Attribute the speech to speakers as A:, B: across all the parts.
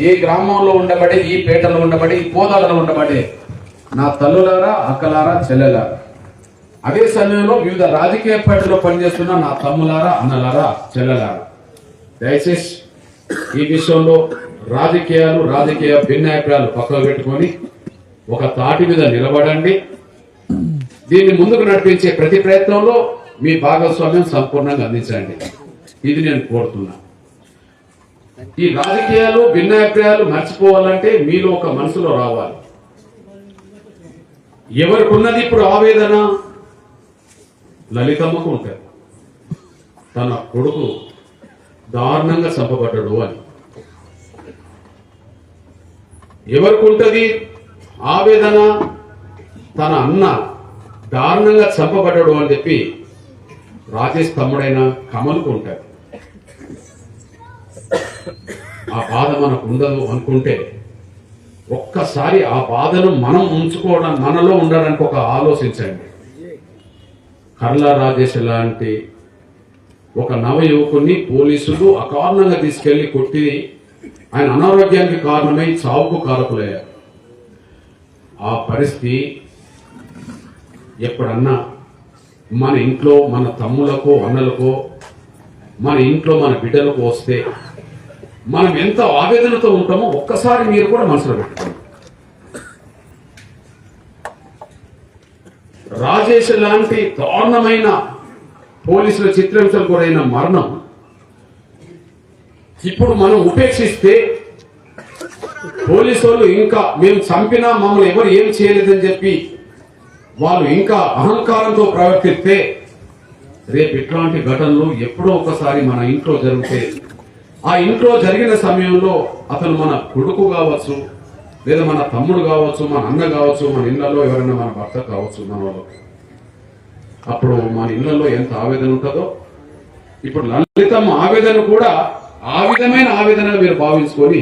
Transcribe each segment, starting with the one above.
A: ఈ గ్రామంలో ఉండబడి, ఈ పేటలో ఉండబడి, ఈ పోదాలలో ఉండబడి నా తల్లులారా, అక్కలారా, చెల్లెలారా, అదే సమయంలో వివిధ రాజకీయ పార్టీలో పనిచేస్తున్న నా తమ్ములారా, అన్నలారా, చెల్లెలారా, దయచేసి ఈ విషయంలో రాజకీయ భిన్నాభిప్రాయాలు పక్కకు పెట్టుకొని ఒక తాటి మీద నిలబడండి. దీన్ని ముందుకు నడిపించే ప్రతి ప్రయత్నంలో మీ భాగస్వామ్యం సంపూర్ణంగా అందించండి. ఇది నేను కోరుతున్నా. ఈ రాజకీయాలు భిన్నాభిప్రాయాలు మర్చిపోవాలంటే మీలో ఒక మనసులో రావాలి. ఎవరికి ఉన్నది ఇప్పుడు ఆవేదన? లలితమ్మకు ఉంటుంది, తన కొడుకు దారుణంగా చంపబడ్డాడు అని. ఎవరికి ఉంటుంది ఆవేదన? తన అన్న దారుణంగా చంపబడ్డాడు అని చెప్పి రాజేష్ తమ్ముడైన కమల్కు ఉంటుంది. ఆ బాధ మనకు ఉండదు అనుకుంటే ఒక్కసారి ఆ బాధను మనం ఉంచుకోవడం, మనలో ఉండడానికి ఒక ఆలోచించండి. కర్ల రాజేష్ లాంటి ఒక నవ యువకుని పోలీసులు అకారణంగా తీసుకెళ్లి కొట్టి ఆయన అనారోగ్యానికి కారణమై చావుకు కారకులయ్యారు. ఆ పరిస్థితి ఎప్పుడన్నా మన ఇంట్లో మన తమ్ములకో అన్నలకో, మన ఇంట్లో మన బిడ్డలకు వస్తే మనం ఎంత ఆవేదనతో ఉంటామో ఒక్కసారి మీరు కూడా మనసులో పెట్టుకోండి. రాజేష్ లాంటి దారుణమైన పోలీసుల చిత్రహింసలకు గురైన మరణం ఇప్పుడు మనం ఉపేక్షిస్తే, పోలీసు వాళ్ళు ఇంకా మేము చంపినా మమ్మల్ని ఎవరు ఏం చేయలేదని చెప్పి వాళ్ళు ఇంకా అహంకారంతో ప్రవర్తిస్తే, రేపు ఇట్లాంటి ఘటనలు ఎప్పుడో ఒకసారి మన ఇంట్లో జరిగితే, ఆ ఇంట్లో జరిగిన సమయంలో అతను మన కొడుకు కావచ్చు, లేదా మన తమ్ముడు కావచ్చు, మన అన్న కావచ్చు, మన ఇళ్లలో ఎవరైనా మన భర్త కావచ్చు, మన వాళ్ళు, అప్పుడు మన ఇళ్లలో ఎంత ఆవేదన ఉంటుందో. ఇప్పుడు లలితమ్మ ఆవేదన కూడా ఆ విధమైన ఆవేదనగా మీరు భావించుకొని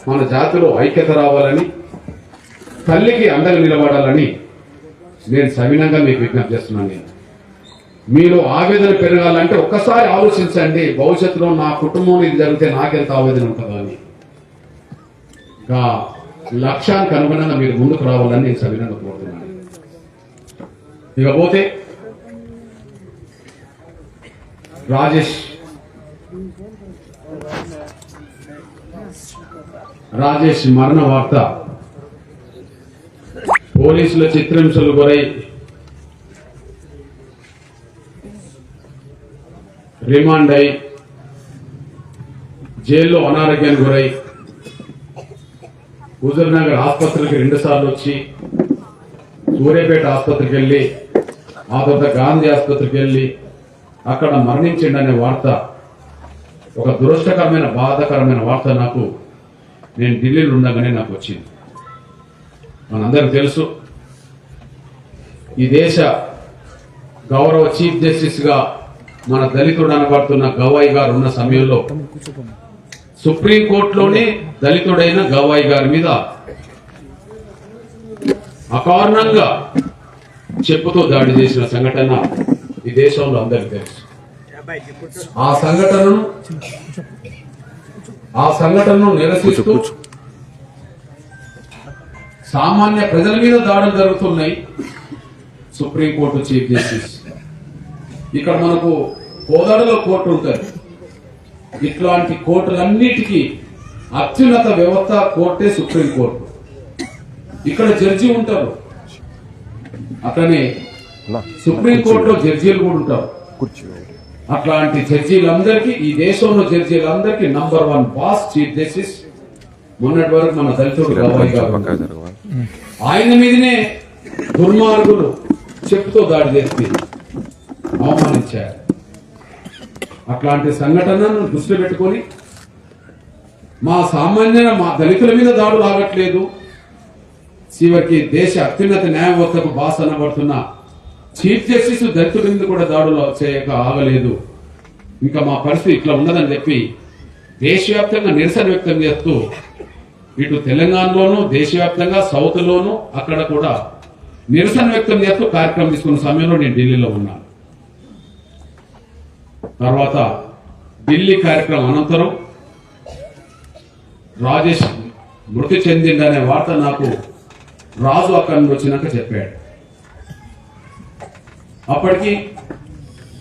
A: మన జాతిలో ఐక్యత రావాలని, తల్లికి అండగా నిలబడాలని నేను సవినంగా మీకు విజ్ఞప్తి చేస్తున్నాను. మీలో ఆవేదన పెరగాలంటే ఒక్కసారి ఆలోచించండి, భవిష్యత్తులో నా కుటుంబంలో ఇది జరిగితే నాకెంత ఆవేదన ఉంటుందో అని. లక్ష్యానికి అనుగుణంగా మీరు ముందుకు రావాలని నేను సవినంగా కోరుతున్నాను. ఇకపోతే రాజేష్ మరణ వార్త పోలీసుల చిత్రహింసలు గురై రిమాండ్ అయి జైల్లో అనారోగ్యానికి గురై హుజూర్నగర్ ఆసుపత్రికి 2 సార్లు వచ్చి, సూర్యాపేట ఆసుపత్రికి వెళ్ళి, ఆ తర్వాత గాంధీ ఆసుపత్రికి వెళ్ళి అక్కడ మరణించిండనే వార్త ఒక దురదృష్టకరమైన బాధాకరమైన వార్త నేను ఢిల్లీలో ఉండగానే నాకు వచ్చింది. మనందరికి తెలుసు, ఈ దేశ గౌరవ చీఫ్ జస్టిస్ గా మన దళితుడు అనబడుతున్న గవాయి గారు ఉన్న సమయంలో సుప్రీంకోర్టులోనే దళితుడైన గవాయి గారి మీద అకారణంగా చెప్పుతో దాడి చేసిన సంఘటన ఈ దేశంలో అందరికీ తెలుసు. ఆ సంఘటనను నిరసిస్తూ సామాన్య ప్రజల మీద దాడులు జరుగుతున్నాయి. సుప్రీంకోర్టు చీఫ్ జస్టిస్, ఇక్కడ మనకు కోదాడలో కోర్టు ఉంటుంది. ఇట్లాంటి కోర్టులన్నిటికీ అత్యున్నత వ్యవస్థ కోర్టే సుప్రీంకోర్టు. ఇక్కడ జడ్జి ఉంటారు, అట్లనే సుప్రీంకోర్టులో జడ్జీలు కూడా ఉంటారు. అట్లాంటి జడ్జీలందరికీ, ఈ దేశంలో జడ్జీలందరికీ నంబర్ 1 బాస్ చీఫ్ జస్టిస్. మొన్నటి వరకు మన దళితుడు గవాయి గారు, ఆయన మీదనే దుర్మార్గులు చెప్పుతో దాడి చేసి అవమానించారు. అట్లాంటి సంఘటనను దృష్టిలో పెట్టుకొని మా దళితుల మీద దాడులు ఆగట్లేదు. చివరికి దేశ అత్యున్నత న్యాయవ్యవస్థకు బాస్ అనబడుతున్న చీఫ్ జస్టిస్ దళితుల మీద కూడా దాడులు చేయక ఆగలేదు. ఇంకా మా పరిస్థితి ఇట్లా ఉన్నదని చెప్పి దేశవ్యాప్తంగా నిరసన వ్యక్తం చేస్తూ, ఇటు తెలంగాణలోను, దేశవ్యాప్తంగా సౌత్ లోను అక్కడ కూడా నిరసన వ్యక్తం చేస్తూ కార్యక్రమం తీసుకున్న సమయంలో నేను ఢిల్లీలో ఉన్నాను. తర్వాత ఢిల్లీ కార్యక్రమం అనంతరం రాజేష్ మృతి చెందిందనే వార్త నాకు రాజు అక్కడి నుండి వచ్చినాక చెప్పాడు. అప్పటికి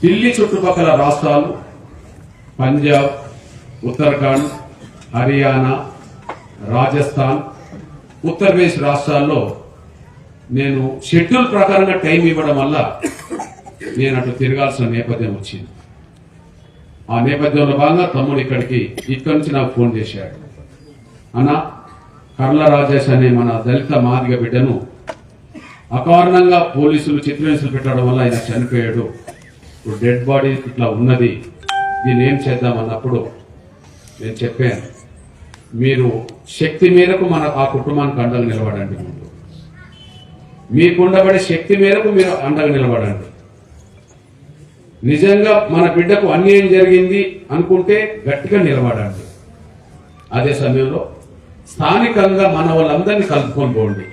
A: ఢిల్లీ చుట్టుపక్కల రాష్ట్రాలు, పంజాబ్, ఉత్తరాఖండ్, హర్యానా, రాజస్థాన్, ఉత్తరప్రదేశ్ రాష్ట్రాల్లో నేను షెడ్యూల్ ప్రకారంగా టైం ఇవ్వడం వల్ల నేను అటు తిరగాల్సిన నేపథ్యం వచ్చింది. ఆ నేపథ్యంలో భాగంగా తమ్ముడు ఇక్కడి నుంచి నాకు ఫోన్ చేశాడు. అన్న, కర్ల రాజేష్ అనే మన దళిత మాదిగ బిడ్డను అకారణంగా పోలీసులు చిత్రహింసలు పెట్టడం వల్ల ఆయన చనిపోయాడు. ఇప్పుడు డెడ్ బాడీ ఇట్లా ఉన్నది, దీన్ని ఏం చేద్దామన్నప్పుడు నేను చెప్పాను, మీరు శక్తి మేరకు ఆ కుటుంబానికి అండగా నిలబడండి. మీకు ఉండబడే శక్తి మేరకు మీరు అండగా నిలబడండి. నిజంగా మన బిడ్డకు అన్యాయం జరిగింది అనుకుంటే గట్టిగా నిలబడండి. అదే సమయంలో స్థానికంగా మన వాళ్ళందరినీ కలుపుకొని పోండి.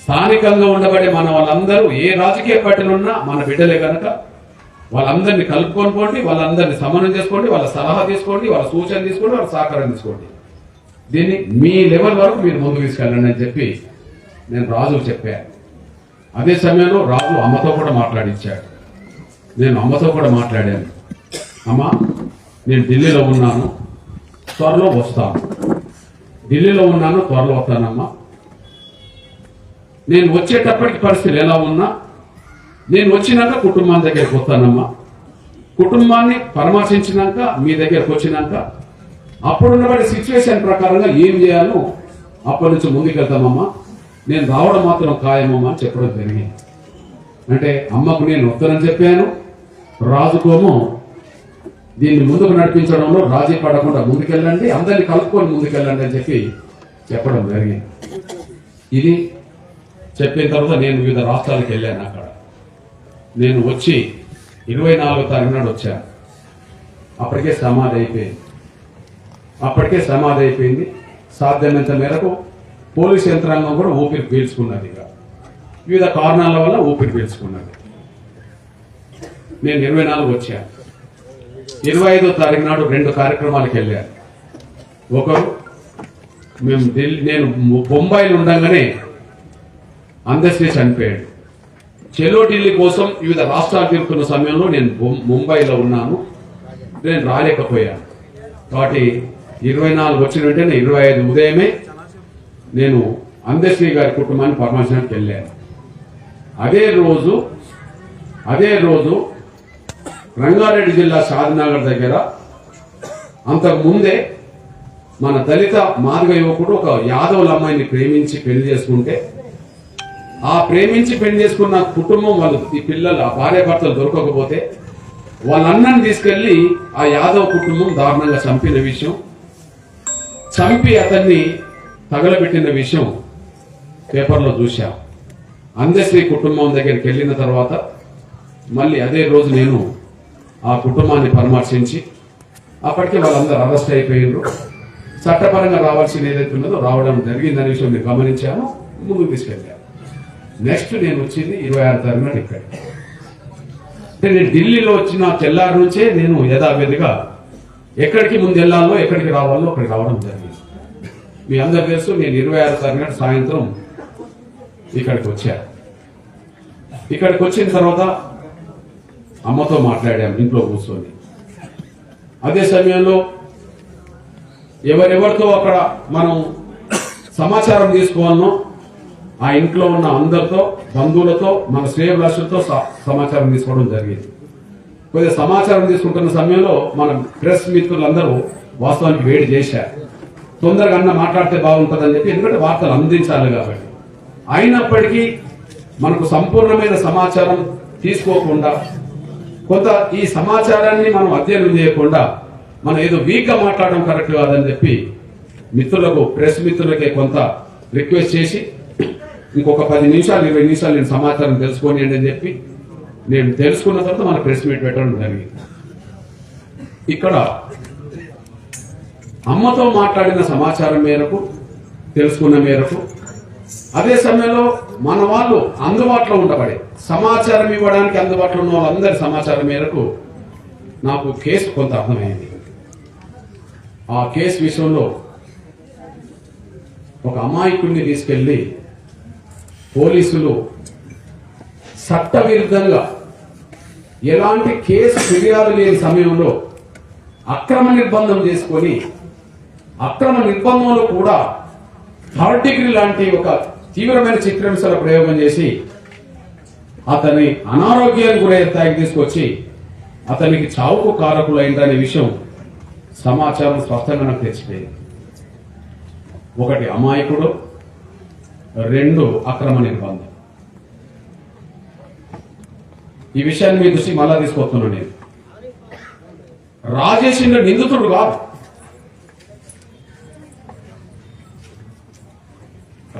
A: స్థానికంగా ఉండబడే మన వాళ్ళందరూ ఏ రాజకీయ పార్టీలు ఉన్నా మన బిడ్డలే కనుక వాళ్ళందరినీ కలుపుకొని పోండి, వాళ్ళందరినీ సమన్వయం చేసుకోండి, వాళ్ళ సలహా తీసుకోండి, వాళ్ళ సూచన తీసుకోండి, వాళ్ళ సహకారం తీసుకోండి. దీన్ని మీ లెవెల్ వరకు మీరు ముందుకు తీసుకెళ్ళండి అని చెప్పి నేను రాజుకు చెప్పాను. అదే సమయంలో రాజు అమ్మతో కూడా మాట్లాడించాడు. నేను అమ్మతో కూడా మాట్లాడాను. అమ్మ, నేను ఢిల్లీలో ఉన్నాను, త్వరలో వస్తాను. ఢిల్లీలో ఉన్నాను, త్వరలో వస్తానమ్మా. నేను వచ్చేటప్పటికి పరిస్థితులు ఎలా ఉన్నా నేను వచ్చినాక కుటుంబాన్ని దగ్గరికి వస్తానమ్మా. కుటుంబాన్ని పరామర్శించినాక మీ దగ్గరకు వచ్చినాక అప్పుడున్నబడి సిచ్యువేషన్ ప్రకారంగా ఏం చేయాలో అప్పటి నుంచి ముందుకెళ్తామమ్మా. నేను రావడం మాత్రం ఖాయమమ్మా అని చెప్పడం జరిగింది. అంటే అమ్మకు నేను వస్తానని చెప్పాను, రాజుకోమో దీన్ని ముందుకు నడిపించడంలో రాజీ పడకుండా ముందుకెళ్ళండి, అందరినీ కలుపుకొని ముందుకెళ్ళండి అని చెప్పి చెప్పడం జరిగింది. ఇది చెప్పిన తర్వాత నేను వివిధ రాష్ట్రాలకు వెళ్ళాను. అక్కడ నేను వచ్చి 24వ తారీఖు నాడు వచ్చాను. అప్పటికే సమాధి అయిపోయింది. సాధ్యమైనంత మేరకు పోలీస్ యంత్రాంగం కూడా ఊపిరి పీల్చుకున్నది. ఇక వివిధ కారణాల వల్ల ఊపిరి పీల్చుకున్నది. నేను 24 వచ్చాను. 25వ తారీఖు నాడు 2 కార్యక్రమాలకు వెళ్ళాను. ఒకరు నేను బొంబాయిలో ఉండగానే అందశ్రీ చనిపోయాడు. చెలో ఢిల్లీ కోసం వివిధ రాష్ట్రాలు తిరుగుతున్న సమయంలో నేను ముంబైలో ఉన్నాను, నేను రాలేకపోయాను. కాబట్టి 24 వచ్చిన వెంటనే 25 ఉదయమే నేను అందశ్రీ గారి కుటుంబాన్ని పరామర్శించడానికి వెళ్ళాను. అదే రోజు రంగారెడ్డి జిల్లా షాద్నగర్ దగ్గర అంతకు ముందే మన దళిత మాదిగ యువకుడు ఒక యాదవుల అమ్మాయిని ప్రేమించి పెళ్లి చేసుకుంటే, ఆ ప్రేమించి పెళ్లి చేసుకున్న కుటుంబం వాళ్ళు ఈ పిల్లలు ఆ భార్యాభర్తలు దొరకకపోతే వాళ్ళ అన్నని తీసుకెళ్లి ఆ యాదవ్ కుటుంబం దారుణంగా చంపిన విషయం, చంపి అతన్ని తగలబెట్టిన విషయం పేపర్లో చూశాం. అందశ్రీ కుటుంబం దగ్గరికి వెళ్ళిన తర్వాత మళ్ళీ అదే రోజు నేను ఆ కుటుంబాన్ని పరామర్శించి, అప్పటికే వాళ్ళందరూ అరెస్ట్ అయిపోయారు. చట్టపరంగా రావాల్సింది ఏదైతే ఉన్నదో రావడం జరిగిందనే విషయం నేను గమనించాను, ముందుకు తీసుకెళ్ళాను. నెక్స్ట్ నేను వచ్చింది 26వ తారీఖు నాడు ఇక్కడ. నేను ఢిల్లీలో వచ్చిన తెల్లారి నుంచే నేను యథావిధిగా ఎక్కడికి ముందు వెళ్ళాలో ఎక్కడికి రావాలో అక్కడికి రావడం జరిగింది. మీ అందరు తెలుసు, నేను 26వ తారీఖు నాడు సాయంత్రం ఇక్కడికి వచ్చాను. ఇక్కడికి వచ్చిన తర్వాత అమ్మతో మాట్లాడాము ఇంట్లో కూర్చొని. అదే సమయంలో ఎవరెవరితో అక్కడ మనం సమాచారం తీసుకోవాలనో ఆ ఇంట్లో ఉన్న అందరితో, బంధువులతో, మన శ్రేయభిలాషులతో సమాచారం తీసుకోవడం జరిగింది. కొద్దిగా సమాచారం తీసుకుంటున్న సమయంలో మన ప్రెస్ మిత్రులందరూ వాస్తవానికి వేడి చేశారు. తొందరగా అన్న మాట్లాడితే బాగుంటుందని చెప్పి, ఎందుకంటే వార్తలు అందించాలి కాబట్టి. అయినప్పటికీ మనకు సంపూర్ణమైన సమాచారం తీసుకోకుండా, కొంత ఈ సమాచారాన్ని మనం అధ్యయనం చేయకుండా మనం ఏదో వీక్గా మాట్లాడడం కరెక్ట్ కాదని చెప్పి మిత్రులకు, ప్రెస్ మిత్రులకే కొంత రిక్వెస్ట్ చేసి ఇంకొక 10 నిమిషాలు 20 నిమిషాలు నేను సమాచారం తెలుసుకోనియండి అని చెప్పి నేను తెలుసుకున్న తర్వాత మన ప్రెస్ మీట్ పెట్టడం జరిగింది. ఇక్కడ అమ్మతో మాట్లాడిన సమాచారం మేరకు, తెలుసుకున్న మేరకు, అదే సమయంలో మన వాళ్ళు అందుబాటులో ఉండబడే సమాచారం ఇవ్వడానికి అందుబాటులో ఉన్న వాళ్ళందరి సమాచారం మేరకు నాకు కేసు కొంత అర్థమైంది. ఆ కేసు విషయంలో ఒక అమాయకుడిని తీసుకెళ్లి పోలీసులు చట్టవిరుద్ధంగా ఎలాంటి కేసు ఫిర్యాదు లేని సమయంలో అక్రమ నిర్బంధం చేసుకొని అక్రమ నిర్బంధంలో కూడా 3rd డిగ్రీ లాంటి ఒక తీవ్రమైన చిత్రహింసల ప్రయోగం చేసి అతని అనారోగ్యానికి గురయ్యే స్థాయికి తీసుకొచ్చి అతనికి చావుకు కారకులైందనే విషయం సమాచారం స్పష్టంగా నాకు తెలిసిపోయింది. 1 అమాయకుడు, 2 అక్రమ నిర్బంధం. ఈ విషయాన్ని మీ దృష్టికి మళ్ళా తీసుకొస్తున్నాను. నేను రాజేష్ నిందితుడు కాదు.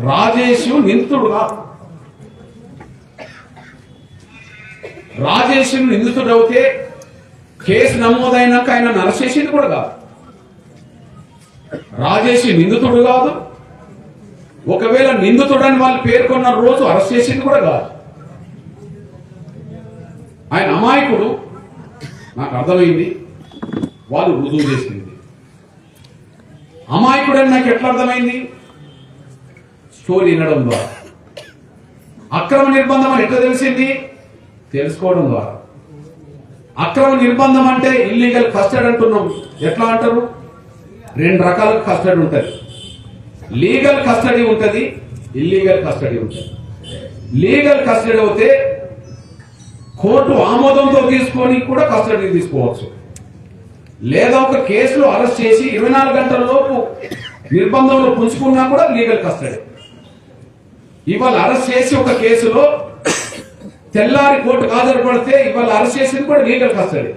A: రాజేష్ నిందితుడు కాదు. రాజేష్ నిందితుడు అవుతే కేసు నమోదైనాక ఆయన అరెస్ట్ చేసింది కూడా కాదు. రాజేష్ నిందితుడు కాదు. ఒకవేళ నిందితుడని వాళ్ళు పేర్కొన్న రోజు అరెస్ట్ చేసింది కూడా కాదు. ఆయన అమాయకుడు, నాకు అర్థమైంది. వాళ్ళు రుజువు చేసింది. అమాయకుడని నాకు ఎట్లా అర్థమైంది? స్టోరీ వినడం ద్వారా. అక్రమ నిర్బంధం అని ఎట్లా తెలిసింది? తెలుసుకోవడం ద్వారా. అక్రమ నిర్బంధం అంటే ఇల్లీగల్ కస్టడీ అంటున్నాం. ఎట్లా అంటారు? 2 రకాల కస్టడీ ఉంటుంది. లీగల్ కస్టడీ ఉంటుంది, ఇల్లీగల్ కస్టడీ ఉంటుంది. లీగల్ కస్టడీ అయితే కోర్టు ఆమోదంతో తీసుకొని కూడా కస్టడీ తీసుకోవచ్చు. లేదా ఒక కేసులో అరెస్ట్ చేసి 24 గంటల లోపు నిర్బంధంలో పుంజుకున్నా కూడా లీగల్ కస్టడీ. ఇవాళ అరెస్ట్ చేసి ఒక కేసులో తెల్లారి కోర్టుకు హాజరుపడితే ఇవాళ అరెస్ట్ చేసింది కూడా లీగల్ కస్టడీ.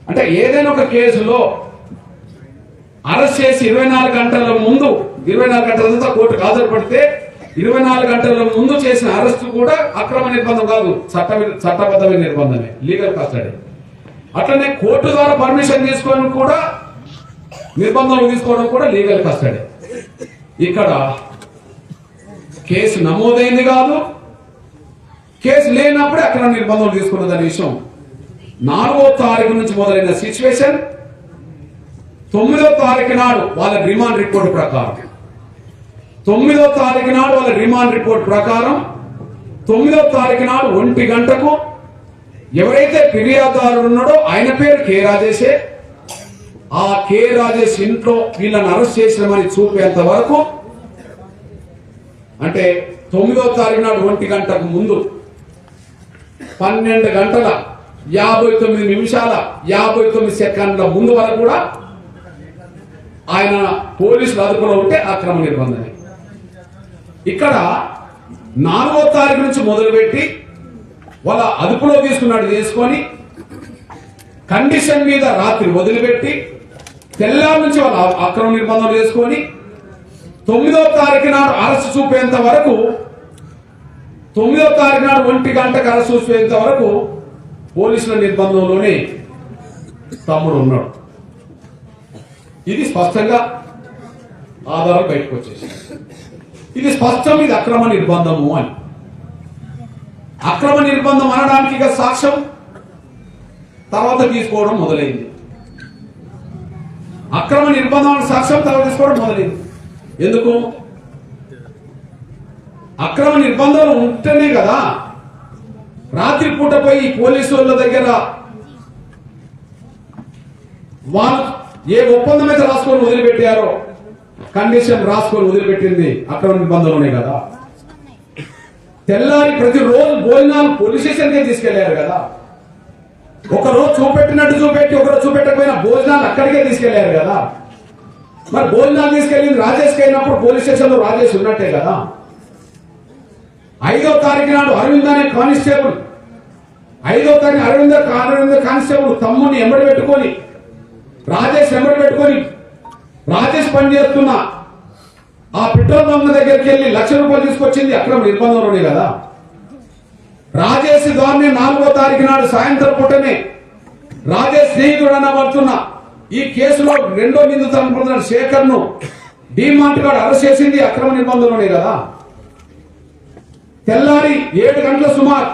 A: అంటే ఏదైనా ఒక కేసులో అరెస్ట్ చేసి 24 గంటల ముందు, 24 గంటల తర్వాత కోర్టుకు హాజరుపడితే 24 గంటల ముందు చేసిన అరెస్ట్ కూడా అక్రమ నిర్బంధం కాదు, చట్టబద్ధమైన నిర్బంధమే, లీగల్ కస్టడీ. అట్లనే కోర్టు ద్వారా పర్మిషన్ తీసుకోవడం కూడా, నిర్బంధం తీసుకోవడం కూడా లీగల్ కస్టడీ. ఇక్కడ కేసు నమోదైంది కాదు, కేసు లేనప్పుడే అక్రమ నిర్బంధం తీసుకున్నదనే విషయం 4వ తారీఖు నుంచి మొదలైన సిచ్యువేషన్ 9వ తారీఖు నాడు వాళ్ళ రిమాండ్ రిపోర్ట్ ప్రకారం 9వ తారీఖు నాడు వాళ్ళ రిమాండ్ రిపోర్ట్ ప్రకారం 9వ తారీఖు నాడు 1 గంటకు ఎవరైతే ఫిర్యాదుదారుడు ఉన్నాడో ఆయన పేరు కె రాజేషే. ఆ కె రాజేష్ ఇంట్లో వీళ్ళని అరెస్ట్ చేసినామని చూపేంత వరకు, అంటే 9వ తారీఖు నాడు 1 గంటకు ముందు 12 గంటల 59 నిమిషాల 59 సెకండ్ల ముందు వరకు కూడా ఆయన పోలీసులు అదుపులో ఉంటే అక్రమ నిర్బంధమే. ఇక్కడ 4వ తారీఖు నుంచి మొదలుపెట్టి వాళ్ళ అదుపులో తీసుకున్నాడు చేసుకొని కండిషన్ మీద రాత్రి వదిలిపెట్టి తెల్లారి నుంచి వాళ్ళ అక్రమ నిర్బంధం చేసుకొని 9వ తారీఖు నాడు అరెస్ట్ చూపేంత వరకు, 9వ తారీఖు నాడు 1 గంటకు అరెస్ట్ చూపేంత వరకు పోలీసుల నిర్బంధంలోనే తమ్ముడు ఉన్నాడు. ఇది స్పష్టంగా ఆధారాలు బయటకు వచ్చేసి, ఇది స్పష్టం, ఇది అక్రమ నిర్బంధము అని. అక్రమ నిర్బంధం అనడానికి ఇక సాక్ష్యం తర్వాత తీసుకోవడం మొదలైంది. అక్రమ నిర్బంధం సాక్ష్యం తర్వాత తీసుకోవడం మొదలైంది. ఎందుకు? అక్రమ నిర్బంధం ఉంటేనే కదా రాత్రి పూట పోయి పోలీసు వాళ్ళ దగ్గర వాళ్ళు ఏ ఒప్పందం అయితే రాసుకొని వదిలిపెట్టారో, కండిషన్ రాసుకొని వదిలిపెట్టింది అక్రమ నిర్బంధంలోనే కదా. తెల్లారి ప్రతిరోజు భోజనాలు పోలీస్ స్టేషన్కే తీసుకెళ్లారు కదా. ఒకరోజు చూపెట్టినట్టు చూపెట్టి ఒకరోజు చూపెట్టకపోయినా భోజనాలు అక్కడికే తీసుకెళ్లారు కదా. మరి భోజనాలు తీసుకెళ్ళింది రాజేష్కి అయినప్పుడు పోలీస్ స్టేషన్ లో రాజేష్ ఉన్నట్టే కదా. 5వ తారీఖు నాడు అరవింద్ అనే కానిస్టేబుల్, 5వ తారీఖు అరవింద్ కానిస్టేబుల్ తమ్ముడిని ఎంబడి పెట్టుకొని రాజేష్ ఎంబడి పెట్టుకొని రాజేష్ పనిచేస్తున్న ఆ పెట్రోల్ బంక్ దగ్గరికి వెళ్లి ₹1,00,000 తీసుకొచ్చింది అక్రమ నిర్బంధంలోనే కదా. రాజేష్ ద్వారానే 4వ తారీఖు నాడు సాయంత్రం పూటనే రాజేష్ స్నేహితుడు అనబడుతున్న ఈ కేసులో 2వ నిందితుడు శేఖర్ ను డిమార్ట్ గార్డ్ అరెస్ట్ చేసింది అక్రమ నిర్బంధంలోనే కదా. తెల్లారి 7 గంటల సుమారు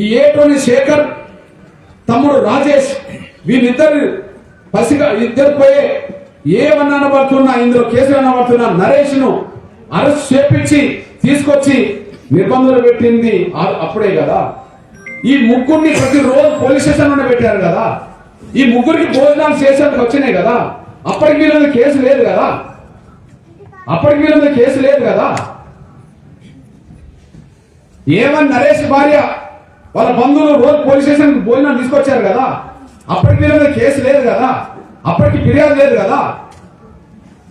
A: ఈ ఏటోని శేఖర్ తమ్ముడు రాజేష్ వీళ్ళిద్దరు ఇద్దరు పోయే ఏమన్నా అనబడుతున్నా, ఇందులో కేసులు అనబడుతున్నా నరేష్ ను అరెస్ట్ చేపించి తీసుకొచ్చి నిర్బంధనలు పెట్టింది అప్పుడే కదా. ఈ ముగ్గురిని ప్రతిరోజు పోలీస్ స్టేషన్ లోనే పెట్టారు కదా. ఈ ముగ్గురికి భోజనాలు స్టేషన్కి వచ్చినాయి కదా. అప్పటికి వీళ్ళ మీద కేసు లేదు కదా. ఏమని నరేష్ భార్య వాళ్ళ బంధువులు రోజు పోలీస్ స్టేషన్ భోజనం తీసుకొచ్చారు కదా. అప్పటికి వీళ్ళ మీద కేసు లేదు కదా. అప్పటికి ఫిర్యాదు లేదు కదా.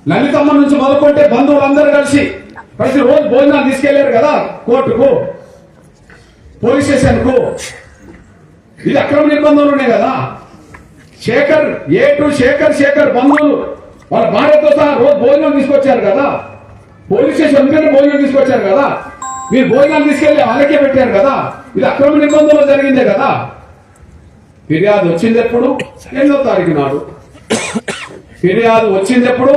A: లలితమ్మ నుంచి మొదలుకుంటే బంధువులందరూ కలిసి ప్రతిరోజు భోజనాలు తీసుకెళ్లారు కదా కోర్టుకు, పోలీస్ స్టేషన్ కు. ఇది అక్రమ నిర్బంధంలో ఉన్నాయి కదా. శేఖర్ శేఖర్ బంధువులు వాళ్ళ భార్యతో సహా రోజు భోజనం తీసుకొచ్చారు కదా. పోలీస్ స్టేషన్ భోజనం తీసుకొచ్చారు కదా. మీరు భోజనాలు తీసుకెళ్లి వాళ్ళకే పెట్టారు కదా. ఇది అక్రమ నిర్బంధంలో జరిగిందే కదా. ఫిర్యాదు వచ్చింది ఎప్పుడు? 8వ తారీఖు నాడు. ఫిర్యాదు వచ్చింది ఎప్పుడు?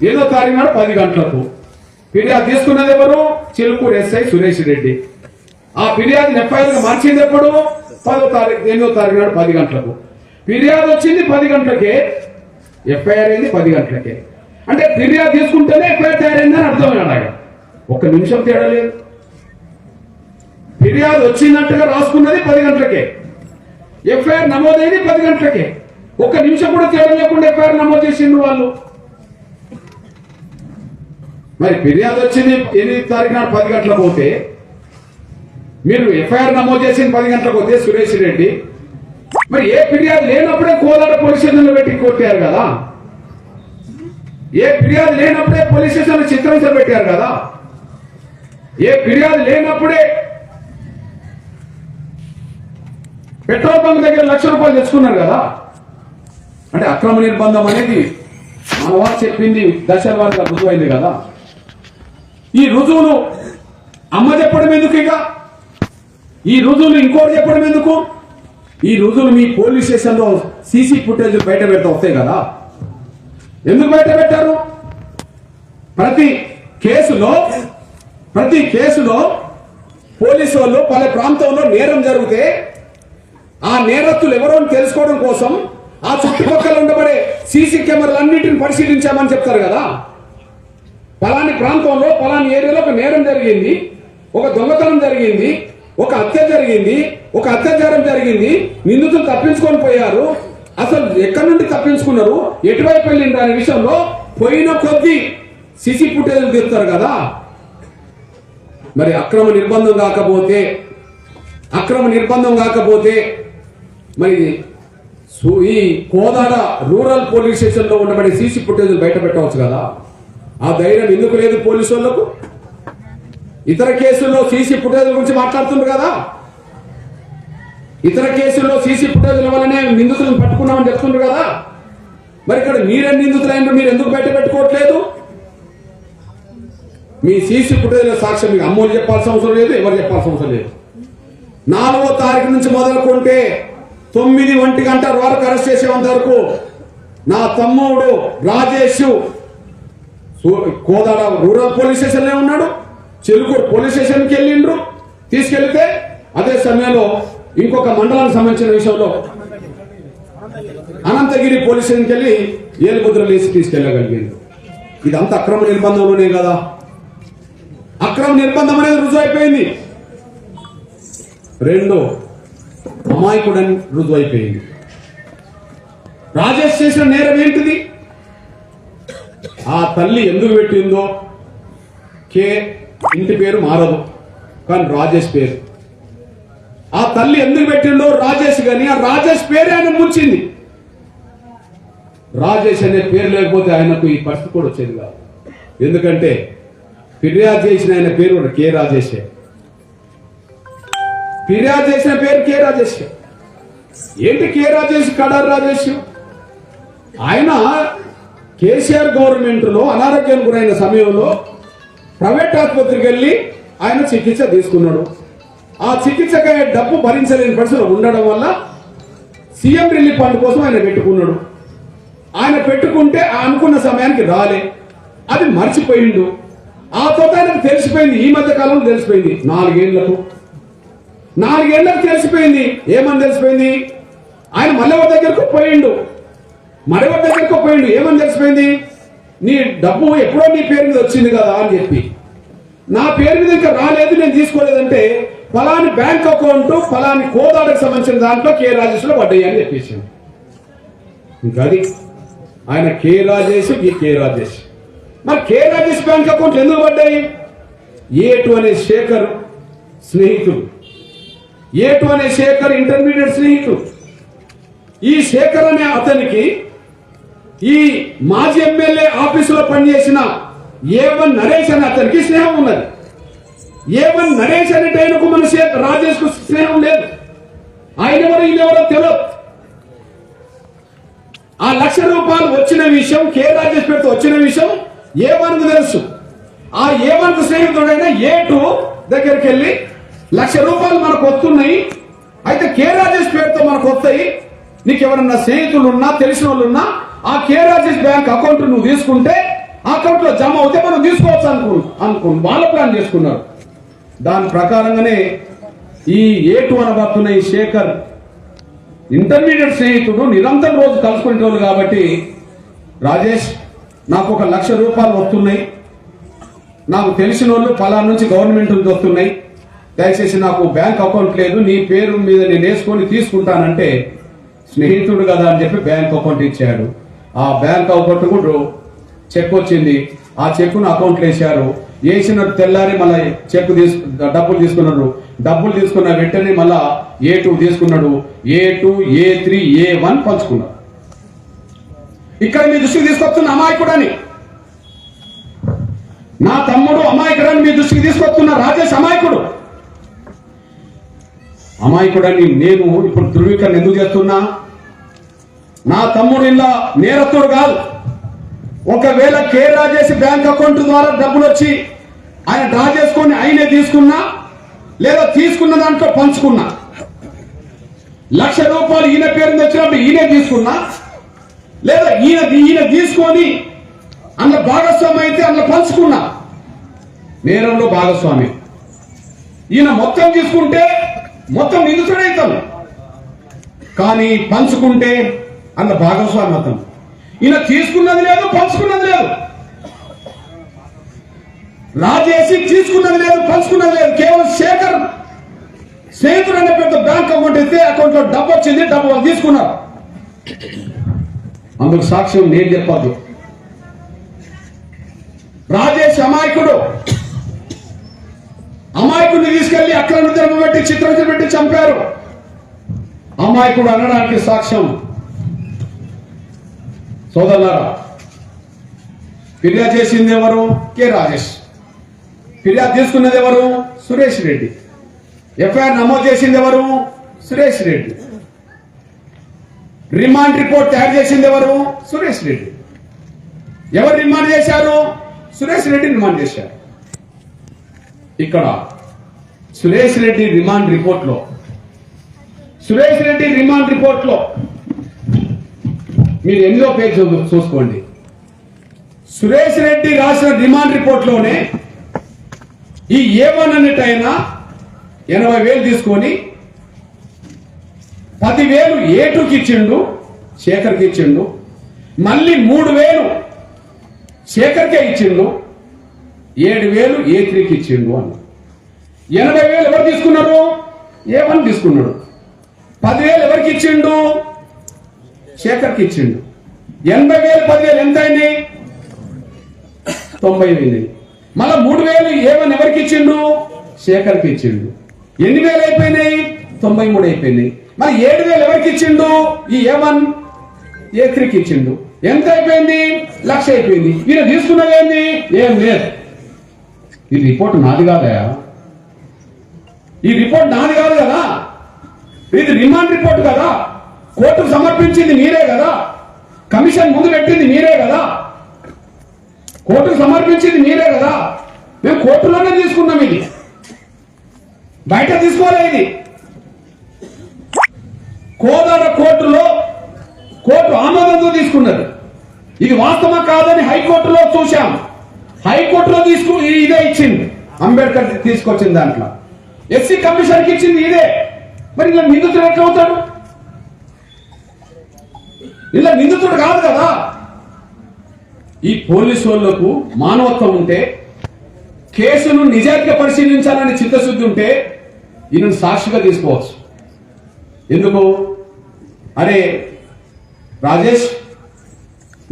A: 8వ తారీఖు నాడు 10 గంటలకు. ఫిర్యాదు తీసుకున్నది ఎవరు? చిలుకూరు ఎస్ఐ సురేష్ రెడ్డి. ఆ ఫిర్యాదుని ఎఫ్ఐఆర్ గా మార్చింది ఎప్పుడు? 8వ తారీఖు నాడు 10 గంటలకు. ఫిర్యాదు వచ్చింది 10 గంటలకే, ఎఫ్ఐఆర్ అయింది 10 గంటలకే. అంటే ఫిర్యాదు తీసుకుంటేనే ఎఫ్ఐఆర్ తయారైందని అర్థమైనాడు. ఒక్క నిమిషం తేడా లేదు. ఫిర్యాదు వచ్చినట్టుగా రాసుకున్నది 10 గంటలకే, ఎఫ్ఐఆర్ నమోదైంది 10 గంటలకే. ఒక్క నిమిషం కూడా తేడా లేకుండా ఎఫ్ఐఆర్ నమోదు చేసిండ్రు వాళ్ళు. మరి ఫిర్యాదు వచ్చింది 8వ తారీఖు నాడు 10 గంటలకు పోతే, మీరు ఎఫ్ఐఆర్ నమోదు చేసింది 10 గంటలకు పోతే సురేష్ రెడ్డి, మరి ఏ ఫిర్యాదు లేనప్పుడే కోదాడ పోలీస్ స్టేషన్లో పెట్టి కొట్టారు కదా. ఏ ఫిర్యాదు లేనప్పుడే పోలీస్ స్టేషన్లో చిత్రహింస పెట్టారు కదా. ఏ ఫిర్యాదు లేనప్పుడే పెట్రోల్ బంక్ దగ్గర ₹1,00,000 తెచ్చుకున్నారు కదా. అంటే అక్రమ నిర్బంధం అనేది మన వారు చెప్పింది దశల వారిగా రుజువైంది కదా. ఈ రుజువులు అమ్మ చెప్పడం ఎందుకు? ఇక ఈ రుజువులు ఇంకోటి చెప్పడం ఎందుకు? ఈ రోజులు మీ పోలీస్ స్టేషన్ లో సీసీ ఫుటేజ్ బయట పెడతా వస్తాయి కదా. ఎందుకు బయట పెట్టారు? ప్రతి కేసులో పోలీసు వాళ్ళు పలు ప్రాంతంలో నేరం జరిగితే ఆ నేరస్తులు ఎవరో తెలుసుకోవడం కోసం ఆ చుట్టుపక్కల ఉండబడే సీసీ కెమెరాలన్నింటిని పరిశీలించామని చెప్తారు కదా. పలాని ప్రాంతంలో పలాని ఏరియాలో ఒక నేరం జరిగింది, ఒక దొంగతనం జరిగింది, ఒక హత్య జరిగింది, ఒక అత్యాచారం జరిగింది, నిందితులు తప్పించుకొని పోయారు, అసలు ఎక్కడి నుండి తప్పించుకున్నారు, ఎటువైపు వెళ్ళిండ్రు అనే విషయంలో పోయిన కొద్దీ సీసీ ఫుటేజ్లు తీరుతారు కదా. మరి అక్రమ నిర్బంధం కాకపోతే మరి ఈ కోదాడ రూరల్ పోలీస్ స్టేషన్ లో ఉండబడే సీసీ ఫుటేజ్లు బయట పెట్టవచ్చు కదా. ఆ ధైర్యం ఎందుకు లేదు పోలీసు వాళ్లకు? ఇతర కేసుల్లో సీసీ ఫుటేజ్ల గురించి మాట్లాడుతున్నారు కదా. ఇతర కేసుల్లో సీసీ ఫుటేజ్ల వల్లనే నిందితులను పట్టుకున్నామని చెప్తున్నారు కదా. మరి ఇక్కడ మీరే నిందితులైన మీరు ఎందుకు బయట పెట్టుకోవట్లేదు? మీ సీసీ ఫుటేజ్ల సాక్ష్యం మీకు అమ్మోలు చెప్పాల్సిన అవసరం లేదు, ఎవరు చెప్పాల్సిన అవసరం లేదు. 4వ తారీఖు నుంచి మొదలుకుంటే 9 గంటల వరకు అరెస్ట్ చేసేంత వరకు నా తమ్ముడు Rajesh Kodad rural police station లో ఉన్నాడు. చిలుకూరు పోలీస్ స్టేషన్కి వెళ్ళిండ్రు. తీసుకెళ్తే అదే సమయంలో ఇంకొక మండలానికి సంబంధించిన విషయంలో అనంతగిరి పోలీస్ స్టేషన్కి వెళ్ళి ఏలుముద్రలు వేసి తీసుకెళ్లగలిగింది. ఇదంతా అక్రమ నిర్బంధంలోనే కదా. అక్రమ నిర్బంధం అనేది రుజువు అయిపోయింది. 2 అమాయకుడని రుజువు అయిపోయింది. రాజేష్ చేసిన నేరం ఏంటిది? ఆ తల్లి ఎందుకు పెట్టిందో ఇంటి పేరు మారదు కానీ రాజేష్ పేరు. ఆ తల్లి ఎందుకు పెట్టిండో రాజేష్ గాని ఆ రాజేష్ పేరే ఆయన ముంచింది. రాజేష్ అనే పేరు లేకపోతే ఆయనకు ఈ పరిస్థితి కూడా వచ్చేది కాదు. ఎందుకంటే ఫిర్యాదు చేసిన ఆయన పేరు కూడా కె రాజేషే. ఫిర్యాదు చేసిన పేరు కె రాజేష్. ఏంటి కె రాజేష్, కడారి రాజేష్? ఆయన కేసీఆర్ గవర్నమెంట్ లో అనారోగ్యం గురైన సమయంలో ప్రైవేట్ ఆసుపత్రికి వెళ్ళి ఆయన చికిత్స తీసుకున్నాడు. ఆ చికిత్సకి డబ్బు భరించలేని పరిస్థితులు ఉండడం వల్ల సీఎం రిలీఫ్ ఫండ్ కోసం ఆయన పెట్టుకున్నాడు. ఆయన పెట్టుకుంటే అనుకున్న సమయానికి రాలే, అది మర్చిపోయిండు. ఆ తోట ఆయనకు తెలిసిపోయింది. ఈ మధ్య కాలంలో తెలిసిపోయింది. 4 ఏళ్లకు తెలిసిపోయింది. ఏమని తెలిసిపోయింది? ఆయన మల్లెవ దగ్గరకు పోయిండు. మరెవరి దగ్గరికి పోయిండు, ఏమని తెలిసిపోయింది? నీ డబ్బు ఎప్పుడో నీ పేరు మీద వచ్చింది కదా అని చెప్పి, నా పేరు మీద ఇంకా రాలేదు, నేను తీసుకోలేదంటే ఫలాని బ్యాంక్ అకౌంట్ ఫలాని కోదాడకు సంబంధించిన దాంట్లో కె రాజేష్ లో పడ్డాయి అని చెప్పేసింది. ఇంకా అది ఆయన కె రాజేష్, ఈ కె రాజేష్. మరి కె రాజేష్ బ్యాంక్ అకౌంట్లు ఎందుకు పడ్డాయి? ఏటు అనే శేఖర్ స్నేహితుడు, ఏటు అనే శేఖర్ ఇంటర్మీడియట్ స్నేహితుడు. ఈ శేఖర్ అనే అతనికి ఈ మాజీ ఎమ్మెల్యే ఆఫీసులో పనిచేసిన A1 నరేష్ అనే అతనికి స్నేహం ఉన్నది. A1 నరేష్ అనే టైంకు మన రాజేష్ కు స్నేహం లేదు. ఆయన ఎవరు ఈయనెవరో తెలియదు. ఆ ₹1,00,000 వచ్చిన విషయం, కె రాజేష్ పేరుతో వచ్చిన విషయం A1 కు తెలుసు. ఆ A1 కు స్నేహితుడైన A2 దగ్గరికి వెళ్ళి ₹1,00,000 మనకు వస్తున్నాయి, అయితే కె రాజేష్ పేరుతో మనకు వస్తాయి, నీకు ఎవరన్నా స్నేహితులు ఉన్నా తెలిసిన వాళ్ళు ఉన్నా ఆ కె రాజేష్ బ్యాంక్ అకౌంట్ నువ్వు తీసుకుంటే అకౌంట్ లో జమ అవుతే మనం తీసుకోవచ్చు అనుకుని వాళ్ళ ప్లాన్ చేసుకున్నారు. దాని ప్రకారంగానే ఈ A2 అనబడుతున్న ఈ శేఖర్ ఇంటర్మీడియట్ స్నేహితుడు, నిరంతరం రోజు కలుసుకునేటోళ్ళు కాబట్టి, రాజేష్ నాకు ఒక ₹1,00,000 వస్తున్నాయి, నాకు తెలిసిన వాళ్ళు ఫలానా నుంచి గవర్నమెంట్ నుంచి వస్తున్నాయి, దయచేసి నాకు బ్యాంక్ అకౌంట్ లేదు, నీ పేరు మీద నేను వేసుకొని తీసుకుంటానంటే, స్నేహితుడు కదా అని చెప్పి బ్యాంక్ అకౌంట్ ఇచ్చాడు. ఆ బ్యాంక్ అకౌంట్ కూడా చెక్ వచ్చింది, ఆ చెక్కును అకౌంట్లో వేశారు. వేసిన తెల్లారి మళ్ళీ చెక్ డబ్బులు తీసుకున్నారు. డబ్బులు తీసుకున్న వెంటనే మళ్ళా A2 తీసుకున్నాడు. A2, A3, A1 పంచుకున్నారు. ఇక్కడ మీ దృష్టికి తీసుకొస్తున్న అమాయకుడని, నా తమ్ముడు అమాయకుడని మీ దృష్టికి తీసుకొస్తున్న రాజేష్ అమాయకుడు. అమాయకుడని నేను ఇప్పుడు ధృవీకరణ ఎందుకు చేస్తున్నా? నా తమ్ముడు ఇలా నేరస్తుడు కాదు. ఒకవేళ కె రాజేష్ బ్యాంక్ అకౌంట్ ద్వారా డబ్బులు వచ్చి ఆయన డ్రా చేసుకొని ఆయనే తీసుకున్నా, లేదా తీసుకున్న దాంట్లో పంచుకున్నా, ₹1,00,000 ఈయన పేరు మీద వచ్చినప్పుడు ఈయనే తీసుకున్నా, లేదా ఈయన తీసుకొని అందులో భాగస్వామి అయితే అందులో పంచుకున్నా, నేరంలో భాగస్వామి. ఈయన మొత్తం తీసుకుంటే మొత్తం నిందితుడైతాను, కానీ పంచుకుంటే అందులో భాగస్వామి అతను. ఈయన తీసుకున్నది లేదు, పంచుకున్నది లేదు. రాజేష్ తీసుకున్నది లేదు, పంచుకున్నది లేదు. కేవలం శేఖర్ స్నేహితుడు అనే పెద్ద బ్యాంక్ అకౌంట్ ఇస్తే అకౌంట్ లో డబ్బు వచ్చింది, డబ్బు వాళ్ళు తీసుకున్నారు. అందుకు సాక్ష్యం నేను చెప్పద్దు. రాజేష్ అమాయకుడు. అమాయకుడిని తీసుకెళ్లి అక్రమ నిద్ర పెట్టి చిత్రహింస పెట్టి చంపారు. అమాయకుడు అనడానికి సాక్ష్యం సోదరులారా, ఫిర్యాదు చేసింది ఎవరు? కె రాజేష్. ఫిర్యాదు తీసుకున్నది ఎవరు? సురేష్ రెడ్డి. ఎఫ్ఐఆర్ నమోదు చేసింది ఎవరు? సురేష్ రెడ్డి. రిమాండ్ రిపోర్ట్ తయారు చేసింది ఎవరు? సురేష్ రెడ్డి. ఎవరు రిమాండ్ చేశారు? సురేష్ రెడ్డి రిమాండ్ చేశారు. ఇక్కడ సురేష్ రెడ్డి రిమాండ్ రిపోర్ట్ లో మీరు 8వ పేజ్ చూసుకోండి. సురేష్ రెడ్డి రాసిన రిమాండ్ రిపోర్ట్ లోనే ఈ A1 అన్నట్టు 80,000 తీసుకొని 10,000 A2కి ఇచ్చిండు, శేఖర్కి ఇచ్చిండు, మళ్ళీ 3,000 శేఖర్కే ఇచ్చిండు, 7,000 A3కి ఇచ్చిండు అన్న. 80,000 ఎవరు తీసుకున్నారు? A1 తీసుకున్నాడు. 10,000 ఎవరికి ఇచ్చిండు? శేఖర్కి ఇచ్చిండు. 80,000 10,000 ఎంత అయింది? 90,000. మళ్ళా 3,000 A1 ఎవరికి ఇచ్చిండు? శేఖర్కి ఇచ్చిండు. ఎన్ని వేలు అయిపోయినాయి? 93 అయిపోయినాయి. మరి 7,000 ఎవరికి ఇచ్చిండు? ఈ A1 A3కి ఇచ్చిండు. ఎంత అయిపోయింది? 1,00,000 అయిపోయింది. ఈయన తీసుకున్నది ఏంది? ఏం లేదు. ఈ రిపోర్ట్ నాది కాదయా, ఈ రిపోర్ట్ నాది కాదు కదా, ఇది రిమాండ్ రిపోర్ట్ కదా, కోర్టుకు సమర్పించింది మీరే కదా, కమిషన్ ముందు పెట్టింది మీరే కదా, కోర్టుకు సమర్పించింది మీరే కదా. మేము కోర్టులోనే తీసుకున్నాం, ఇది బయట తీసుకోలే. ఇది కోదాడ కోర్టులో కోర్టు ఆమోదంతో తీసుకున్నది. ఇది వాస్తవం కాదని హైకోర్టులో చూశాం. హైకోర్టులో ఇదే ఇచ్చింది. అంబేద్కర్ తీసుకొచ్చిన దాంట్లో ఎస్సీ కమిషన్ కి ఇచ్చింది ఇదే. మరి ఇలా నిందితుడు ఎట్లా అవుతాడు? ఇలా నిందితుడు కాదు కదా. ఈ పోలీసు వాళ్లకు మానవత్వం ఉంటే, కేసును నిజాయితీగా పరిశీలించాలని చిత్తశుద్ధి ఉంటే ఈయనను సాక్షిగా తీసుకోవచ్చు. ఎందుకు? అరే రాజేష్,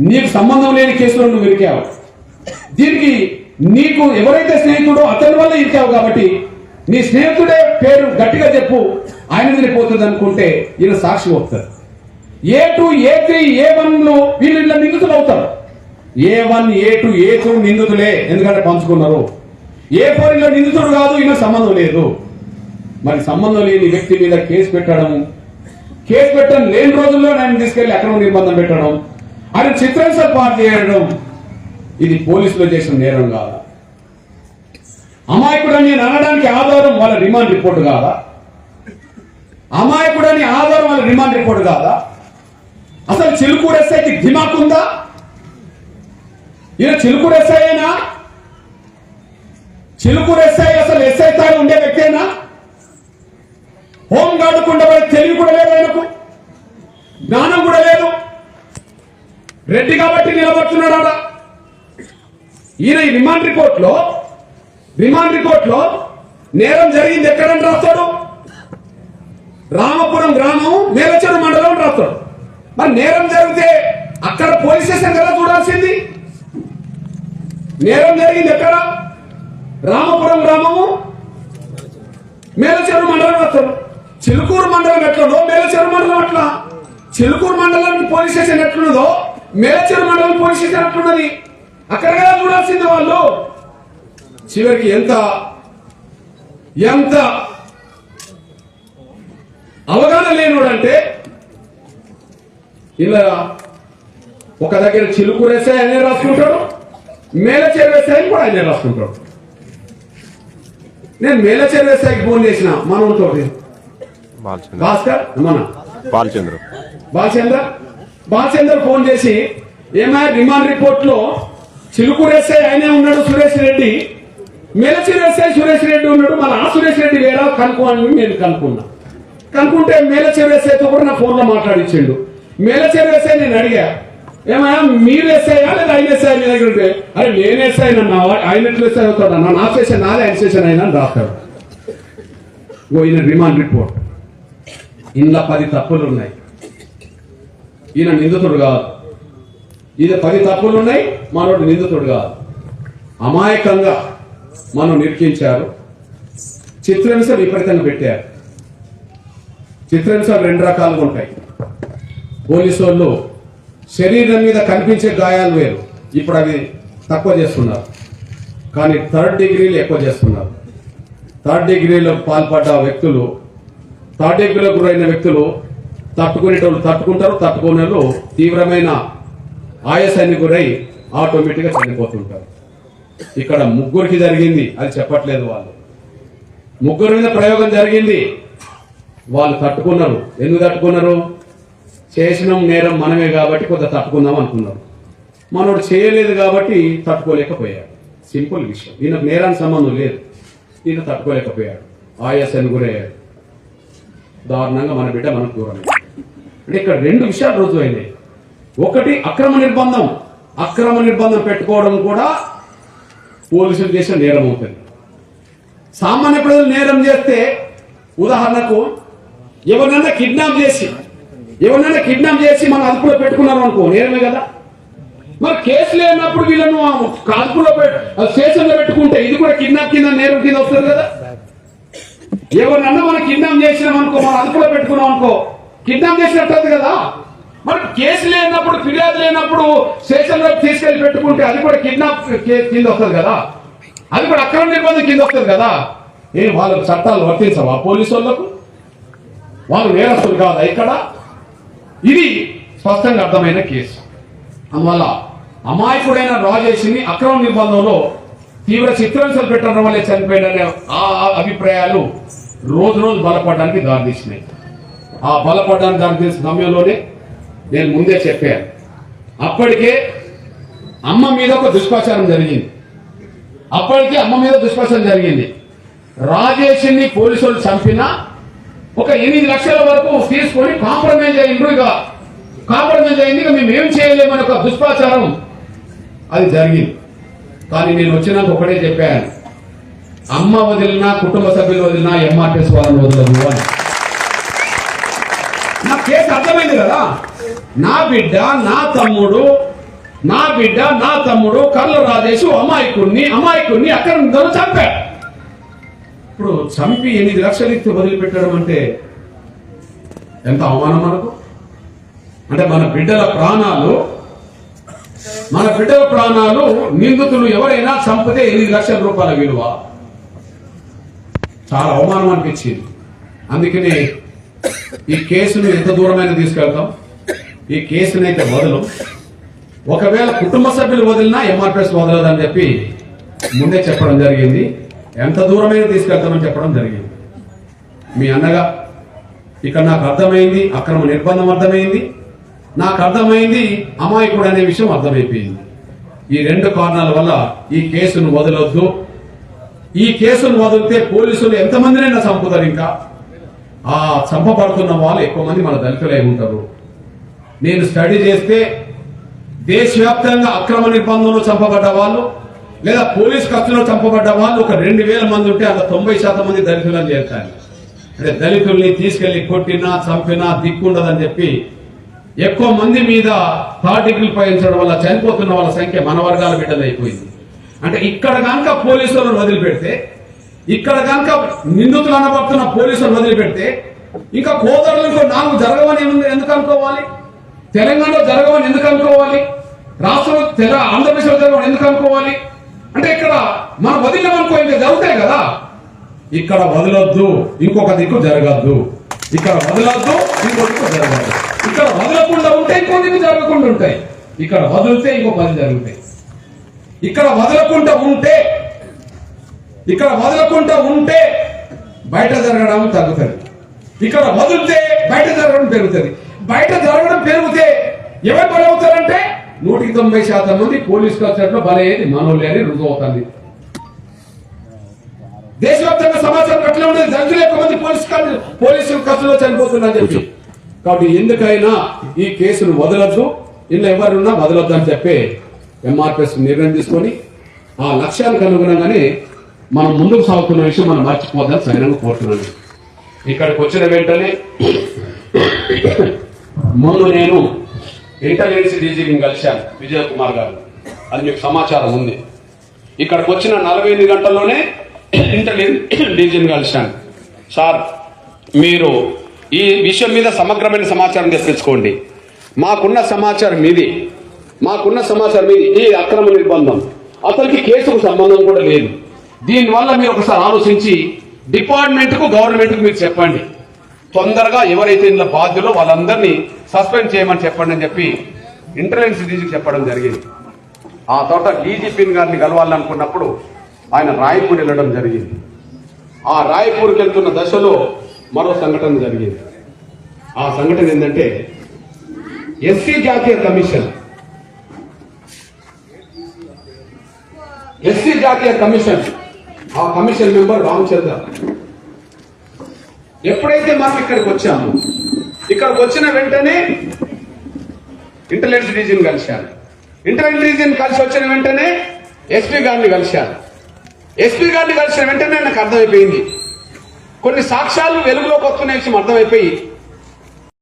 A: నీకు సంబంధం లేని కేసులో నువ్వు ఇరికావు, దీనికి నీకు ఎవరైతే స్నేహితుడో అతని వల్ల ఇరికావు కాబట్టి నీ స్నేహితుడే పేరు గట్టిగా చెప్పు, ఆయన మీద పోతుంది అనుకుంటే ఈయన సాక్షి అవుతారు. A2, A3, A1 వీళ్ళు ఇలా నిందితులు అవుతారు. A1, A2, A3 నిందితులే, ఎందుకంటే పంచుకున్నారు. A4 లో నిందితుడు కాదు, ఈయన సంబంధం లేదు. మరి సంబంధం లేని వ్యక్తి మీద కేసు పెట్టడం, కేసు పెట్టడం లేని రోజుల్లో నేను తీసుకెళ్లి అక్రమ నిర్బంధం పెట్టడం, ఆయన చిత్రహింసలు పాటు చేయడం, ఇది పోలీసులు చేసిన నేరం కాదా? అమాయకుడని అనడానికి ఆధారం వాళ్ళ రిమాండ్ రిపోర్ట్ కాదా? అమాయకుడని ఆధారం వాళ్ళ రిమాండ్ రిపోర్ట్ కాదా? అసలు చిలుకూరు ఎస్ఐకి దిమాక్ ఉందా? ఈయన చిలుకూరు ఎస్ఐ అయినా? చిలుకూరు ఎస్ఐ అసలు ఎస్ఐ స్థాయి ఉండే వ్యక్తి అయినా? హోం గార్డు ఉండబడే తెలివి కూడా లేదు, ఆయనకు జ్ఞానం కూడా లేదు. రెడ్డి కాబట్టి నిలబడుతున్నాడు ఆడ. ఈయన ఈ రిమాండ్ రిపోర్ట్ లో నేరం జరిగింది ఎక్కడని రాస్తాడు? రామపురం గ్రామం, మేలచెరు మండలం రాస్తాడు. మరి నేరం జరిగితే అక్కడ పోలీస్ స్టేషన్ కదా చూడాల్సింది. నేరం జరిగింది ఎక్కడ? రామపురం గ్రామము, మేలచెరు మండలం రాస్తాడు. చిలుకూరు మండలం ఎట్లదో మేలచెరు మండలం అట్లా. చిలుకూరు మండలం పోలీస్ స్టేషన్ ఎట్లున్నదో మేలచెరు మండలం పోలీస్ స్టేషన్ ఎట్లున్నది, అక్కడ కదా చూడాల్సింది వాళ్ళు. చివరికి ఎంత అవగాహన లేనోడంటే, ఇలా ఒక దగ్గర చిలుకూరు ఎస్ఐ ఆయనే రాసుకుంటాడు, మేలచెరు ఎస్ఐ కూడా ఆయనే రాసుకుంటాడు. నేను మేలచెరు ఎస్ఐకి ఫోన్ చేసిన మనతో భాస్కర్, మన బాలచంద్ర ఫోన్ చేసి, ఏమైనా రిమాండ్ రిపోర్ట్ లో చిలుకూరు ఎస్ఐ ఆయనే ఉన్నాడు సురేష్ రెడ్డి, మేలచెరు ఎస్ఐ సురేష్ రెడ్డి ఉన్నాడు, మన ఆ సురేష్ రెడ్డి వేరా కనుక్కోని నేను కనుక్కుంటే మేలచెరు ఎస్ఐతో కూడా నా ఫోన్ లో మాట్లాడించిండు. మేలచెరు ఎస్ఐ నేను అడిగా, ఏమయ్యా మీరు ఎస్ఐయా లేదా ఆయన ఎస్ఐ మీ దగ్గర ఉంటే, అరే నేను ఎస్ఐ నన్నా, ఆయన ఎట్లా ఎస్ఐ అవుతాడు అన్న, నా స్టేషన్ నాదే, ఆయన స్టేషన్ అయినా అని రాస్తాడు. ఈయన రిమాండ్ రిపోర్ట్, ఇందులో 10 తప్పులు ఉన్నాయి. ఈయన నిందితుడు కాదు. ఇది 10 తప్పులు ఉన్నాయి, మనోడు నిందితుడు కాదు. అమాయకంగా మనం నిరీక్షించారు. చిత్రహింస విపరీతంగా పెట్టారు. చిత్రహింసలు 2 రకాలుగా ఉంటాయి. పోలీసు వాళ్ళు శరీరం మీద కనిపించే గాయాలు వేరు, ఇప్పుడు అవి తక్కువ చేస్తున్నారు, కానీ 3rd డిగ్రీలు ఎక్కువ చేస్తున్నారు. 3rd డిగ్రీలో పాల్పడ్డ వ్యక్తులు, 3rd డిగ్రీలో గురైన వ్యక్తులు తట్టుకునేటోళ్ళు తట్టుకుంటారు, తట్టుకునే తీవ్రమైన ఆయాసాన్ని గురై ఆటోమేటిక్గా చనిపోతుంటారు. ఇక్కడ 3కి జరిగింది, అది చెప్పట్లేదు. వాళ్ళు 3 మీద ప్రయోగం జరిగింది, వాళ్ళు తట్టుకున్నారు. ఎందుకు తట్టుకున్నారు? చేసిన నేరం మనమే కాబట్టి కొంత తట్టుకుందాం అనుకున్నారు. మనోడు చేయలేదు కాబట్టి తట్టుకోలేకపోయాడు. సింపుల్ విషయం. ఈయనకు నేరానికి సంబంధం లేదు, ఈయన తట్టుకోలేకపోయాడు, ఆయాసాన్ని గురయ్యాడు. దారుణంగా మన బిడ్డ మనకు దూరం. అంటే ఇక్కడ 2 విషయాలు రుజువు అయినాయి. ఒకటి అక్రమ నిర్బంధం పెట్టుకోవడం కూడా పోలీసులు చేసిన నేరం అవుతుంది. సామాన్య ప్రజలు నేరం చేస్తే, ఉదాహరణకు ఎవరినైనా కిడ్నాప్ చేసి మనం అదుపులో పెట్టుకున్నాం అనుకో, నేరమే కదా. మరి కేసు లేనప్పుడు వీళ్ళను అదుపులో స్టేషన్ లో పెట్టుకుంటే ఇది కూడా కిడ్నాప్ కింద, నేరం కింద వస్తుంది కదా. ఎవరినన్నా మనం కిడ్నాప్ చేసినాం అనుకో, మనం అదుపులో పెట్టుకున్నాం అనుకో, కిడ్నాప్ చేసినట్టు కదా. మరి కేసు లేనప్పుడు, ఫిర్యాదు లేనప్పుడు స్టేషన్ లో తీసుకెళ్లి పెట్టుకుంటే అది కూడా కిడ్నాప్ కింద వస్తుంది కదా, అది కూడా అక్రమ నిర్బంధం కింద వస్తుంది కదా. వాళ్ళకు చట్టాలు వర్తించవా? పోలీసు వాళ్ళు నేరస్తులు కాదా? ఇక్కడ ఇది స్పష్టంగా అర్థమైన కేసు. అందువల్ల అమాయకుడైన రాజేష్ని అక్రమ నిర్బంధంలో తీవ్ర చిత్రహింసలు పెట్టడం వల్లే చనిపోయిన ఆ అభిప్రాయాలు రోజు బలపడడానికి దారితీసినాయి. ఆ బలపడడానికి దారితీసిన సమయంలోనే నేను ముందే చెప్పాను, అప్పటికే అమ్మ మీద ఒక దుష్ప్రచారం జరిగింది. రాజేష్ని పోలీసులు చంపినా ఒక 8 లక్షల వరకు తీసుకొని కాంప్రమైజ్ అయ్యిండ్రు. ఇక కాంప్రమైజ్ అయింది. మేము ఏం చేయలేమని ఒక దుష్ప్రచారం అది జరిగింది. కానీ నేను వచ్చినాక ఒకటే చెప్పాను, అమ్మ వదిలినా కుటుంబ సభ్యులు వదిలినా ఎంఆర్టీఎస్ వాళ్ళని వదలదు అని. నా కేసు అర్థమైంది కదా. నా బిడ్డ నా తమ్ముడు కర్ల రాజేష్ అమాయకుణ్ణి అక్కడ చంపాడు. ఇప్పుడు చంపి 8 లక్షలు ఇచ్చి వదిలిపెట్టడం అంటే ఎంత అవమానం మనకు. అంటే మన బిడ్డల ప్రాణాలు నిందితులు ఎవరైనా చంపితే 8 లక్షల రూపాయల విలువ. చాలా అవమానం అనిపించింది. అందుకనే ఈ కేసును ఎంత దూరమైన తీసుకెళ్తాం, ఈ కేసునైతే వదలం. ఒకవేళ కుటుంబ సభ్యులు వదిలినా ఎంఆర్పిఎస్ వదలదని చెప్పి ముందే చెప్పడం జరిగింది. ఎంత దూరమైన తీసుకెళ్తామని చెప్పడం జరిగింది. మీ అన్నగా ఇక్కడ నాకు అర్థమైంది, అక్రమ నిర్బంధం అర్థమైంది, నాకు అర్థమైంది అమాయకుడు అనే విషయం అర్థమైపోయింది. ఈ 2 కారణాల వల్ల ఈ కేసును వదలొద్దు. ఈ కేసును వదిలితే పోలీసులు ఎంతమందినైనా చంపుతారు. ఇంకా ఆ చంపబడుతున్న వాళ్ళు ఎక్కువ మంది మన దళితులై ఉంటారు. నేను స్టడీ చేస్తే దేశవ్యాప్తంగా అక్రమ నిర్బంధంలో చంపబడ్డ వాళ్ళు లేదా పోలీస్ ఖర్చులో చంపబడ్డ వాళ్ళు ఒక 2000 మంది ఉంటే అలా 90% మంది దళితులని చేస్తాను. అంటే దళితుల్ని తీసుకెళ్లి కొట్టినా చంపినా దిక్కుండదని చెప్పి ఎక్కువ మంది మీద థర్డ్ డిగ్రీ పయించడం వల్ల చనిపోతున్న వాళ్ళ సంఖ్య మన వర్గాల బిడ్డలు అయిపోయింది. అంటే ఇక్కడ కనుక పోలీసులను వదిలిపెడితే, ఇక్కడ కనుక నిందితులు అనబడుతున్న పోలీసులను వదిలిపెడితే ఇంకా కోదరులు ఇంకో 4 జరగవని ఎందుకు అనుకోవాలి? తెలంగాణలో జరగవని ఎందుకు అనుకోవాలి? రాష్ట్రంలో ఆంధ్రప్రదేశ్లో జరగవని ఎందుకు అనుకోవాలి? అంటే ఇక్కడ మనం వదిలేమనుకో ఇంకా జరుగుతాయి కదా. ఇక్కడ వదలొద్దు, ఇంకొక దిక్కు జరగద్దు. ఇక్కడ వదలొద్దు, ఇంకొక దిక్కు జరగద్దు. ఇక్కడ వదలకుండా ఉంటే ఇంకో దిక్కు జరగకుండా ఉంటాయి. ఇక్కడ వదిలితే ఇంకో 10 జరుగుతాయి. ఇక్కడ వదలకుండా ఉంటే బయట జరగడం తగ్గుతుంది. ఇక్కడ వదిలితే బయట జరగడం పెరుగుతుంది. బయట జరగడం పెరిగితే ఎవరు బలవుతారంటే 190% మంది పోలీస్ కస్టడీలో బలయ్యేది మనోళ్ళే అని రుజువు అవుతుంది. దేశవ్యాప్తంగా సమాచారం అట్లా ఉండేది. జడ్జిలు ఎక్కువ మంది పోలీసులు కస్టడీలో చనిపోతుందని చెప్పి. కాబట్టి ఎందుకైనా ఈ కేసును వదలొద్దు, ఇలా ఎవరున్నా వదలొద్దు అని చెప్పి ఎంఆర్పిఎస్ నిర్ణయం తీసుకొని ఆ లక్ష్యానికి అనుగుణంగానే మనం ముందుకు సాగుతున్న విషయం మనం మర్చిపోద్దాం సైనంగా కోరుతున్నాను. ఇక్కడికి వచ్చిన వెంటనే ముందు నేను ఇంటెలిజెన్స్ డీజీని కలిశాను, విజయ్ కుమార్ గారు. అది మీకు సమాచారం ఉంది. ఇక్కడికి వచ్చిన 48 గంటల్లోనే ఇంటెలిజెన్స్ డీజీని కలిశాను. సార్, మీరు ఈ విషయం మీద సమగ్రమైన సమాచారం తెప్పించుకోండి. మాకున్న సమాచారం ఇది. ఈ అక్రమ నిర్బంధం అసలుకి కేసుకు సంబంధం కూడా లేదు. దీనివల్ల మీరు ఒకసారి ఆలోచించి డిపార్ట్మెంట్కు గవర్నమెంట్కు మీరు చెప్పండి. తొందరగా ఎవరైతే ఇందులో బాధ్యులో వాళ్ళందరినీ సస్పెండ్ చేయమని చెప్పండి అని చెప్పి ఇంటెలిజెన్స్ డీజీకి చెప్పడం జరిగింది. ఆ తర్వాత డీజీపీ గారిని కలవాలనుకున్నప్పుడు ఆయన రాయ్పూర్ వెళ్ళడం జరిగింది. ఆ రాయ్పూర్కి వెళ్తున్న దశలో మరో సంఘటన జరిగింది. ఆ సంఘటన ఏంటంటే ఎస్సీ జాతీయ కమిషన్ ఆ కమిషన్ మెంబర్ రామచంద్ర ఎప్పుడైతే మనం ఇక్కడికి వచ్చాము, ఇక్కడికి వచ్చిన వెంటనే ఇంటెలిజెన్స్ డీజీని కలిశాను. ఇంటెలిజెన్స్ డీజీని కలిసి వచ్చిన వెంటనే ఎస్పీ గారిని కలిశాను. ఎస్పీ గారిని కలిసిన వెంటనే నాకు అర్థమైపోయింది, కొన్ని సాక్ష్యాలు వెలుగులోకి వస్తున్న విషయం అర్థమైపోయి